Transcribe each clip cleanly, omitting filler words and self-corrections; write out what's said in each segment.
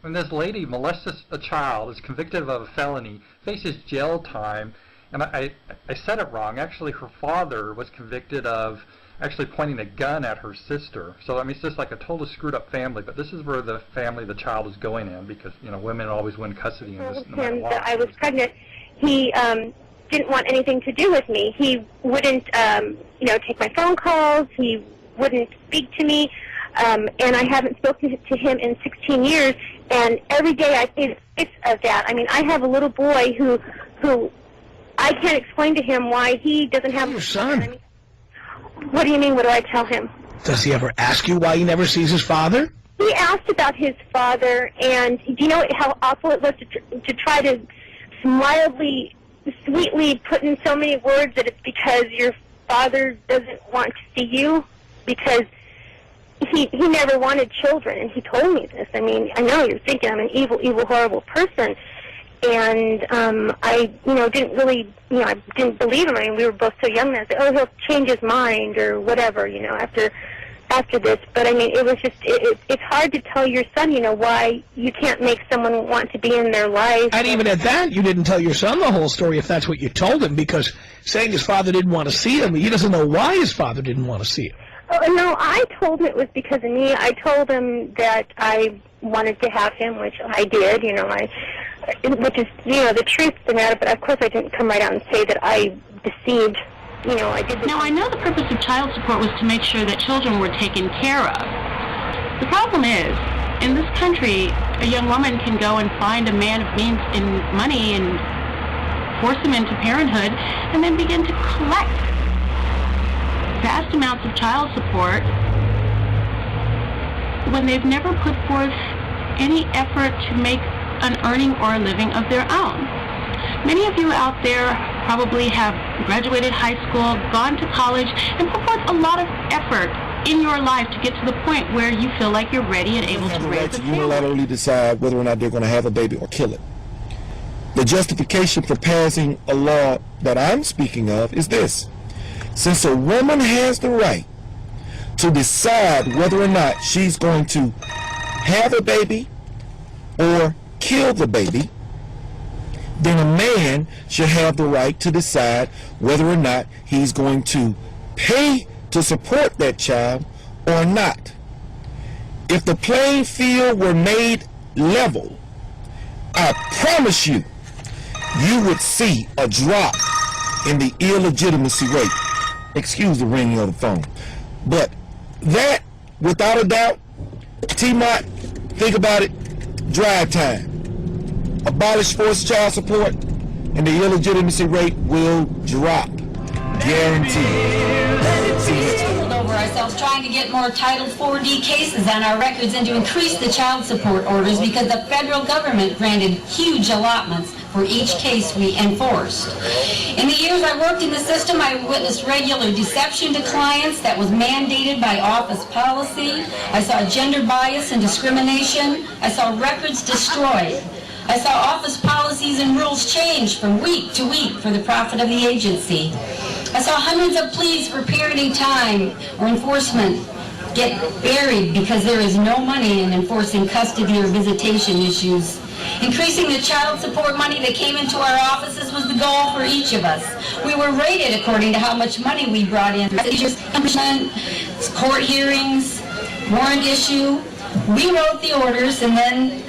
When this lady molests a child, is convicted of a felony, faces jail time, and I said it wrong. Actually, her father was convicted of actually pointing a gun at her sister. So I mean, it's just like a totally screwed up family. But this is where the family the child is going in, because women always win custody in this. No matter what. That I was pregnant. He didn't want anything to do with me. He wouldn't take my phone calls. He wouldn't speak to me. And I haven't spoken to him in 16 years. And every day I see the face of that. I mean, I have a little boy who I can't explain to him why he doesn't have your son. I mean, what do you mean? What do I tell him? Does he ever ask you why he never sees his father? He asked about his father, and do you know how awful it was to try to mildly, sweetly put in so many words that it's because your father doesn't want to see you? Because he never wanted children, and he told me this. I mean, I know you're thinking I'm an evil, evil, horrible person, and I, didn't really, I didn't believe him. I mean, we were both so young then. I said, oh, he'll change his mind or whatever, after this. But I mean, it was just, it's hard to tell your son, why you can't make someone want to be in their life. And even at that, you didn't tell your son the whole story if that's what you told him, because saying his father didn't want to see him, he doesn't know why his father didn't want to see him. Oh, no, I told him it was because of me. I told him that I wanted to have him, which I did, which is, the truth of the matter, but of course I didn't come right out and say that I deceived, I did this. Now, I know the purpose of child support was to make sure that children were taken care of. The problem is, in this country, a young woman can go and find a man of means in money and force him into parenthood and then begin to collect vast amounts of child support when they've never put forth any effort to make an earning or a living of their own. Many of you out there probably have graduated high school, gone to college, and put forth a lot of effort in your life to get to the point where you feel like you're ready and able to raise a family. Unilaterally decide whether or not they're going to have a baby or kill it. The justification for passing a law that I'm speaking of is this: since a woman has the right to decide whether or not she's going to have a baby or kill the baby, then a man should have the right to decide whether or not he's going to pay to support that child or not. If the playing field were made level, I promise you, you would see a drop in the illegitimacy rate. Excuse the ringing of the phone. But that, without a doubt, T-Mott, think about it, drive time. Abolish forced child support, and the illegitimacy rate will drop. Guaranteed. Over ourselves trying to get more Title 4D cases on our records and to increase the child support orders because the federal government granted huge allotments for each case we enforced. In the years I worked in the system, I witnessed regular deception to clients that was mandated by office policy. I saw gender bias and discrimination. I saw records destroyed. I saw office policies and rules change from week to week for the profit of the agency. I saw hundreds of pleas for parenting time or enforcement get buried because there is no money in enforcing custody or visitation issues. Increasing the child support money that came into our offices was the goal for each of us. We were rated according to how much money we brought in. Court hearings, warrant issue. We wrote the orders and then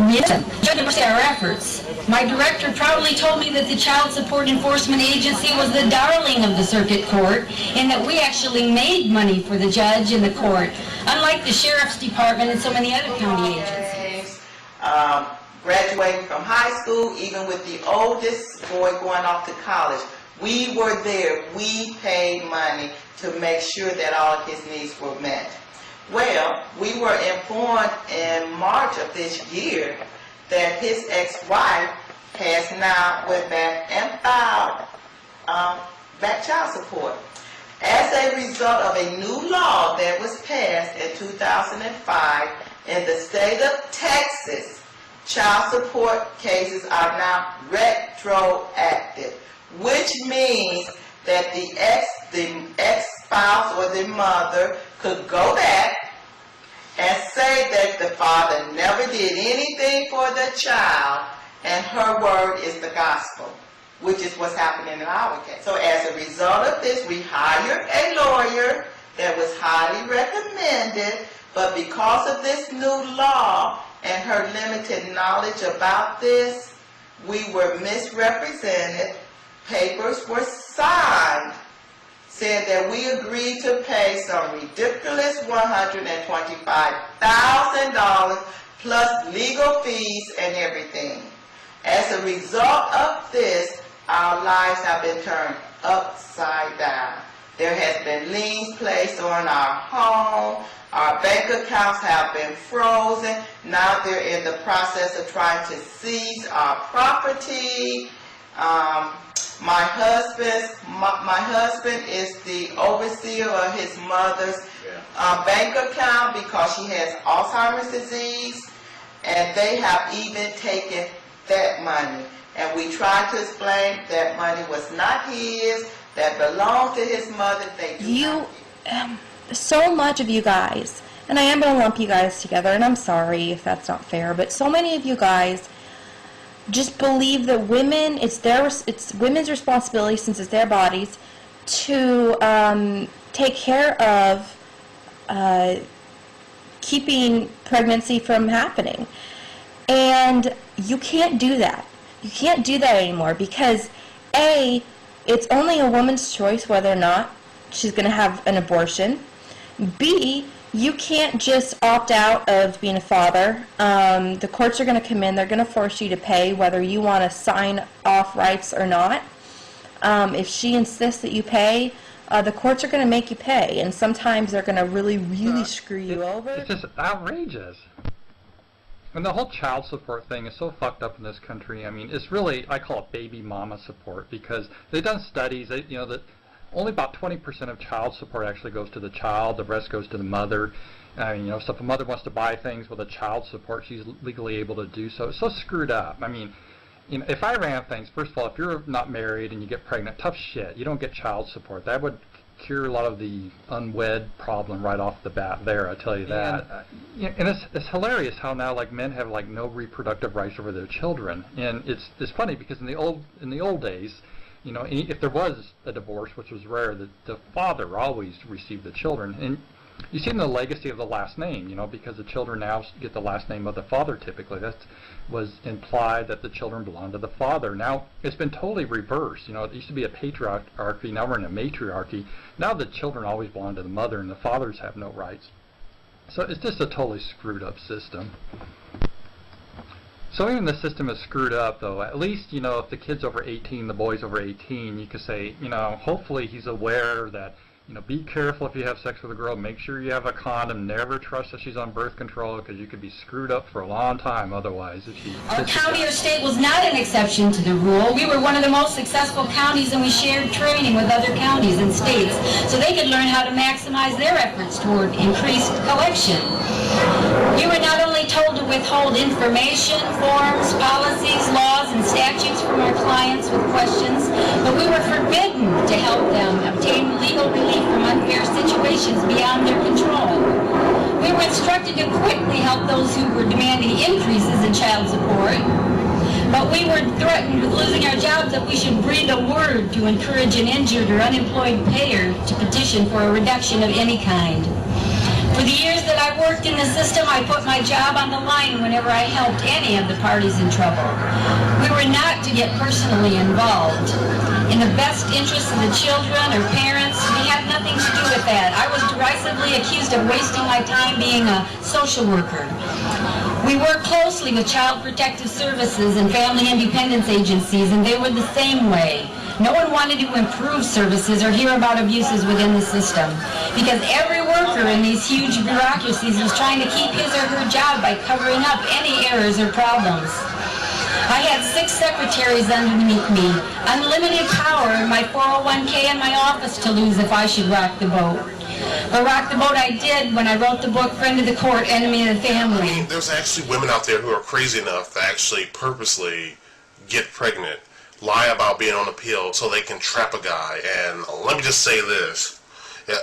we judged our efforts. My director proudly told me that the Child Support Enforcement Agency was the darling of the circuit court and that we actually made money for the judge and the court, unlike the sheriff's department and so many other county agencies. Graduating from high school, even with the oldest boy going off to college, we were there. We paid money to make sure that all of his needs were met. Well, we were informed in March of this year that his ex-wife has now went back and filed back child support. As a result of a new law that was passed in 2005 in the state of Texas, child support cases are now retroactive, which means that the ex-spouse or the mother could go back and say that the father never did anything for the child, and her word is the gospel, which is what's happening in our case. So as a result of this, we hired a lawyer that was highly recommended, but because of this new law and her limited knowledge about this, we were misrepresented. Papers were signed saying that we agreed to pay some ridiculous $125,000 plus legal fees and everything. As a result of this, our lives have been turned upside down. There has been liens placed on our home. Our bank accounts have been frozen. Now they're in the process of trying to seize our property. My husband is the overseer of his mother's bank account because she has Alzheimer's disease, and they have even taken that money. And we tried to explain that money was not his, that belonged to his mother. So much of you guys, and I am going to lump you guys together, and I'm sorry if that's not fair, but so many of you guys just believe that women, it's women's responsibility, since it's their bodies, to take care of keeping pregnancy from happening. And you can't do that. You can't do that anymore because A, it's only a woman's choice whether or not she's going to have an abortion. B, you can't just opt out of being a father. The courts are going to come in. They're going to force you to pay whether you want to sign off rights or not. If she insists that you pay, the courts are going to make you pay. And sometimes they're going to really screw you over. It's just outrageous. And the whole child support thing is so fucked up in this country. I mean, it's really, I call it baby mama support, because they've done studies, that only about 20% of child support actually goes to the child. The rest goes to the mother. So if a mother wants to buy things with a child support, she's legally able to do so. It's so screwed up. I mean, if I ran things, first of all, if you're not married and you get pregnant, tough shit. You don't get child support. That would cure a lot of the unwed problem right off the bat there, I tell you that. And it's hilarious how now, like, men have, like, no reproductive rights over their children. And it's funny because in the old days, if there was a divorce, which was rare, the father always received the children. And you see in the legacy of the last name, because the children now get the last name of the father typically. That was implied that the children belong to the father. Now, it's been totally reversed. It used to be a patriarchy, now we're in a matriarchy. Now the children always belong to the mother and the fathers have no rights. So it's just a totally screwed up system. So even the system is screwed up, though. At least, if the kid's over 18, the boy's over 18, you could say, hopefully he's aware that, be careful if you have sex with a girl. Make sure you have a condom. Never trust that she's on birth control, because you could be screwed up for a long time otherwise. Our county or state was not an exception to the rule. We were one of the most successful counties, and we shared training with other counties and states so they could learn how to maximize their efforts toward increased collection. We were not only told to withhold information, forms, policies, laws, and statutes from our clients with questions, but we were forbidden to help them obtain legal relief from unfair situations beyond their control. We were instructed to quickly help those who were demanding increases in child support, but we were threatened with losing our jobs if we should breathe a word to encourage an injured or unemployed payer to petition for a reduction of any kind. For the years that I worked in the system, I put my job on the line whenever I helped any of the parties in trouble. We were not to get personally involved. In the best interest of the children or parents, we had nothing to do with that. I was derisively accused of wasting my time being a social worker. We worked closely with Child Protective Services and Family Independence agencies, and they were the same way. No one wanted to improve services or hear about abuses within the system, because every worker in these huge bureaucracies was trying to keep his or her job by covering up any errors or problems. I had 6 secretaries underneath me, unlimited power in my 401k and my office to lose if I should rock the boat. But rock the boat I did when I wrote the book, Friend of the Court, Enemy of the Family. There's actually women out there who are crazy enough to actually purposely get pregnant, lie about being on a pill so they can trap a guy. And let me just say this. Yeah.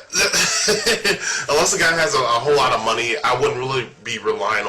Unless the guy has a whole lot of money, I wouldn't really be relying on